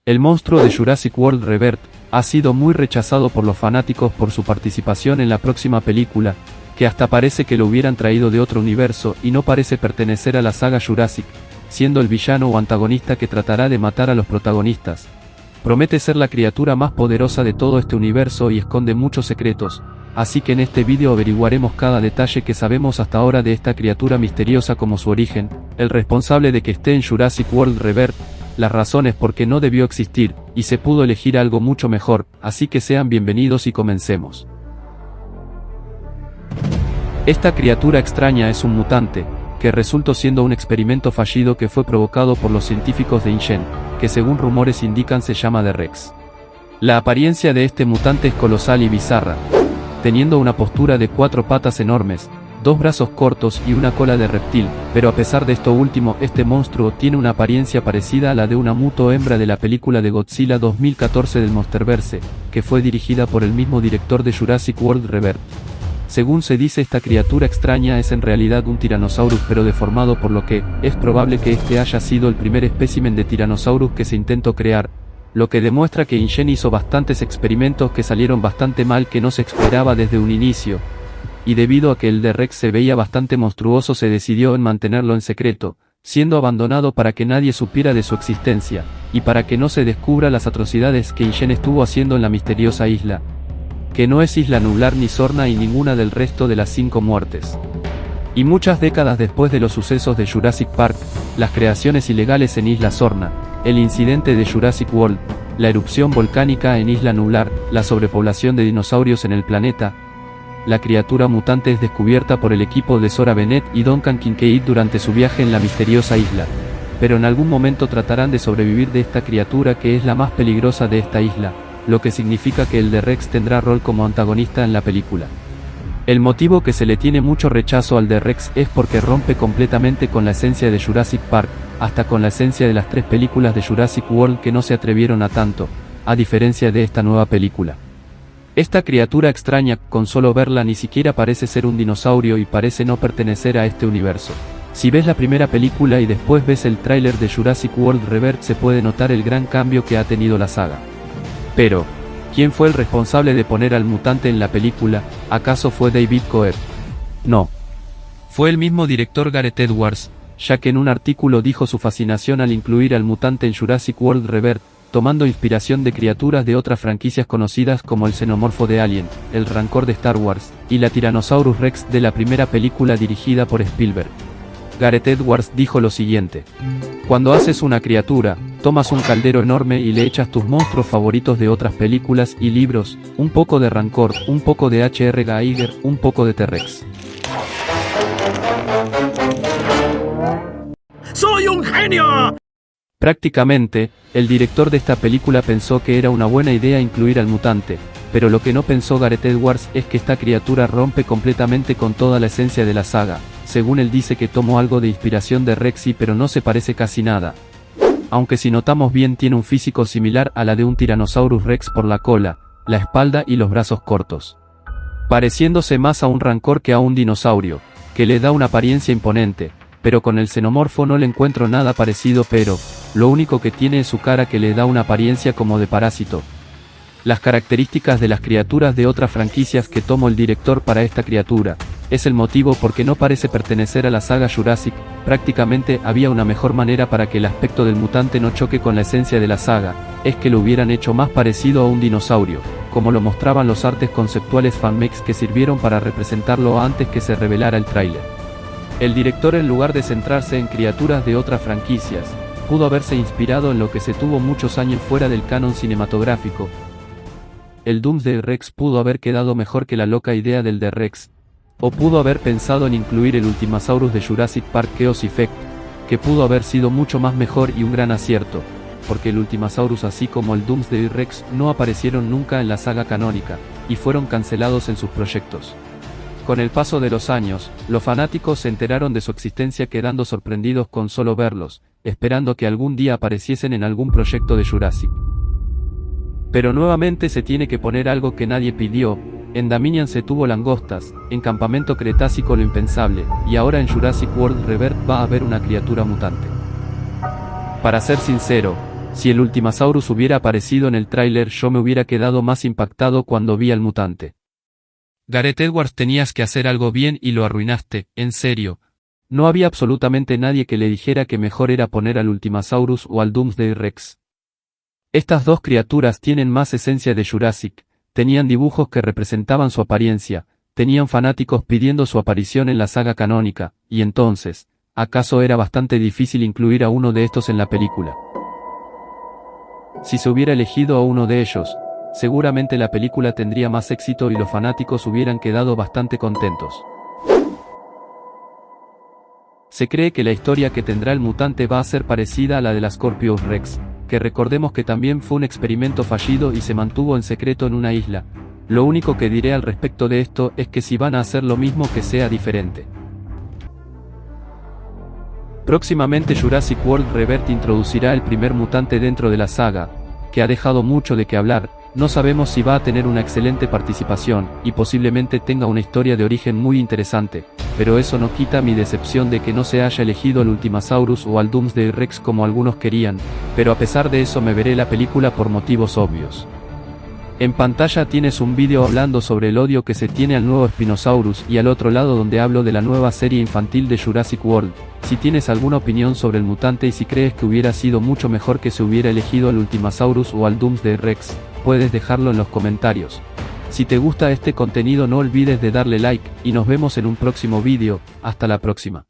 El monstruo de Jurassic World Rebirth ha sido muy rechazado por los fanáticos por su participación en la próxima película, que hasta parece que lo hubieran traído de otro universo y no parece pertenecer a la saga Jurassic, siendo el villano o antagonista que tratará de matar a los protagonistas. Promete ser la criatura más poderosa de todo este universo y esconde muchos secretos, así que en este vídeo averiguaremos cada detalle que sabemos hasta ahora de esta criatura misteriosa, como su origen, el responsable de que esté en Jurassic World Rebirth, las razones por qué no debió existir, y se pudo elegir algo mucho mejor, así que sean bienvenidos y comencemos. Esta criatura extraña es un mutante, que resultó siendo un experimento fallido que fue provocado por los científicos de InGen, que según rumores indican se llama D-Rex. La apariencia de este mutante es colosal y bizarra, teniendo una postura de 4 patas enormes, 2 brazos cortos y una cola de reptil, pero a pesar de esto último, este monstruo tiene una apariencia parecida a la de una muto hembra de la película de Godzilla 2014 del Monsterverse, que fue dirigida por el mismo director de Jurassic World Rebirth. Según se dice, esta criatura extraña es en realidad un Tyrannosaurus pero deformado, por lo que es probable que este haya sido el primer espécimen de Tyrannosaurus que se intentó crear, lo que demuestra que InGen hizo bastantes experimentos que salieron bastante mal, que no se esperaba desde un inicio, y debido a que el D-Rex se veía bastante monstruoso se decidió en mantenerlo en secreto, siendo abandonado para que nadie supiera de su existencia, y para que no se descubra las atrocidades que InGen estuvo haciendo en la misteriosa isla, que no es Isla Nublar ni Sorna y ninguna del resto de las 5 muertes. Y muchas décadas después de los sucesos de Jurassic Park, las creaciones ilegales en Isla Sorna, el incidente de Jurassic World, la erupción volcánica en Isla Nublar, la sobrepoblación de dinosaurios en el planeta, la criatura mutante es descubierta por el equipo de Zora Bennett y Duncan Kincaid durante su viaje en la misteriosa isla, pero en algún momento tratarán de sobrevivir de esta criatura, que es la más peligrosa de esta isla, lo que significa que el D-Rex tendrá rol como antagonista en la película. El motivo que se le tiene mucho rechazo al D-Rex es porque rompe completamente con la esencia de Jurassic Park, hasta con la esencia de las 3 películas de Jurassic World, que no se atrevieron a tanto, a diferencia de esta nueva película. Esta criatura extraña, con solo verla ni siquiera parece ser un dinosaurio y parece no pertenecer a este universo. Si ves la primera película y después ves el tráiler de Jurassic World Rebirth, se puede notar el gran cambio que ha tenido la saga. Pero, ¿quién fue el responsable de poner al mutante en la película? ¿Acaso fue David Coeb? No. Fue el mismo director Gareth Edwards, ya que en un artículo dijo su fascinación al incluir al mutante en Jurassic World Rebirth, tomando inspiración de criaturas de otras franquicias conocidas como el xenomorfo de Alien, el Rancor de Star Wars, y la Tyrannosaurus Rex de la primera película dirigida por Spielberg. Gareth Edwards dijo lo siguiente: cuando haces una criatura, tomas un caldero enorme y le echas tus monstruos favoritos de otras películas y libros, un poco de Rancor, un poco de H.R. Giger, un poco de T-Rex. ¡Soy un genio! Prácticamente, el director de esta película pensó que era una buena idea incluir al mutante, pero lo que no pensó Gareth Edwards es que esta criatura rompe completamente con toda la esencia de la saga. Según él, dice que tomó algo de inspiración de Rexy, pero no se parece casi nada. Aunque si notamos bien, tiene un físico similar a la de un Tyrannosaurus Rex por la cola, la espalda y los brazos cortos, pareciéndose más a un Rancor que a un dinosaurio, que le da una apariencia imponente, pero con el xenomorfo no le encuentro nada parecido, pero lo único que tiene es su cara, que le da una apariencia como de parásito. Las características de las criaturas de otras franquicias que tomó el director para esta criatura, es el motivo por qué no parece pertenecer a la saga Jurassic. Prácticamente había una mejor manera para que el aspecto del mutante no choque con la esencia de la saga, es que lo hubieran hecho más parecido a un dinosaurio, como lo mostraban los artes conceptuales fanmakes que sirvieron para representarlo antes que se revelara el tráiler. El director, en lugar de centrarse en criaturas de otras franquicias, pudo haberse inspirado en lo que se tuvo muchos años fuera del canon cinematográfico. El Doomsday Rex pudo haber quedado mejor que la loca idea del D-Rex, o pudo haber pensado en incluir el Ultimasaurus de Jurassic Park Chaos Effect, que pudo haber sido mucho más mejor y un gran acierto, porque el Ultimasaurus así como el Doomsday Rex no aparecieron nunca en la saga canónica, y fueron cancelados en sus proyectos. Con el paso de los años, los fanáticos se enteraron de su existencia, quedando sorprendidos con solo verlos, esperando que algún día apareciesen en algún proyecto de Jurassic. Pero nuevamente se tiene que poner algo que nadie pidió. En Dominion se tuvo langostas, en Campamento Cretácico lo impensable, y ahora en Jurassic World Rebirth va a haber una criatura mutante. Para ser sincero, Si el Ultimasaurus hubiera aparecido en el tráiler, yo me hubiera quedado más impactado cuando vi al mutante. Gareth Edwards, tenías que hacer algo bien y lo arruinaste, en serio. No había absolutamente nadie que le dijera que mejor era poner al Ultimasaurus o al Doomsday Rex. Estas dos criaturas tienen más esencia de Jurassic, tenían dibujos que representaban su apariencia, tenían fanáticos pidiendo su aparición en la saga canónica, y entonces, ¿acaso era bastante difícil incluir a uno de estos en la película? Si se hubiera elegido a uno de ellos, seguramente la película tendría más éxito y los fanáticos hubieran quedado bastante contentos. Se cree que la historia que tendrá el mutante va a ser parecida a la de la Scorpius Rex, que recordemos que también fue un experimento fallido y se mantuvo en secreto en una isla. Lo único que diré al respecto de esto es que si van a hacer lo mismo, que sea diferente. Próximamente Jurassic World Rebirth introducirá el primer mutante dentro de la saga, que ha dejado mucho de qué hablar. No sabemos si va a tener una excelente participación, y posiblemente tenga una historia de origen muy interesante, pero eso no quita mi decepción de que no se haya elegido al Ultimasaurus o al Doomsday Rex como algunos querían, pero a pesar de eso me veré la película por motivos obvios. En pantalla tienes un vídeo hablando sobre el odio que se tiene al nuevo Spinosaurus y al otro lado donde hablo de la nueva serie infantil de Jurassic World. Si tienes alguna opinión sobre el mutante y si crees que hubiera sido mucho mejor que se hubiera elegido al Ultimasaurus o al Doomsday Rex, puedes dejarlo en los comentarios. Si te gusta este contenido no olvides de darle like, y nos vemos en un próximo vídeo. Hasta la próxima.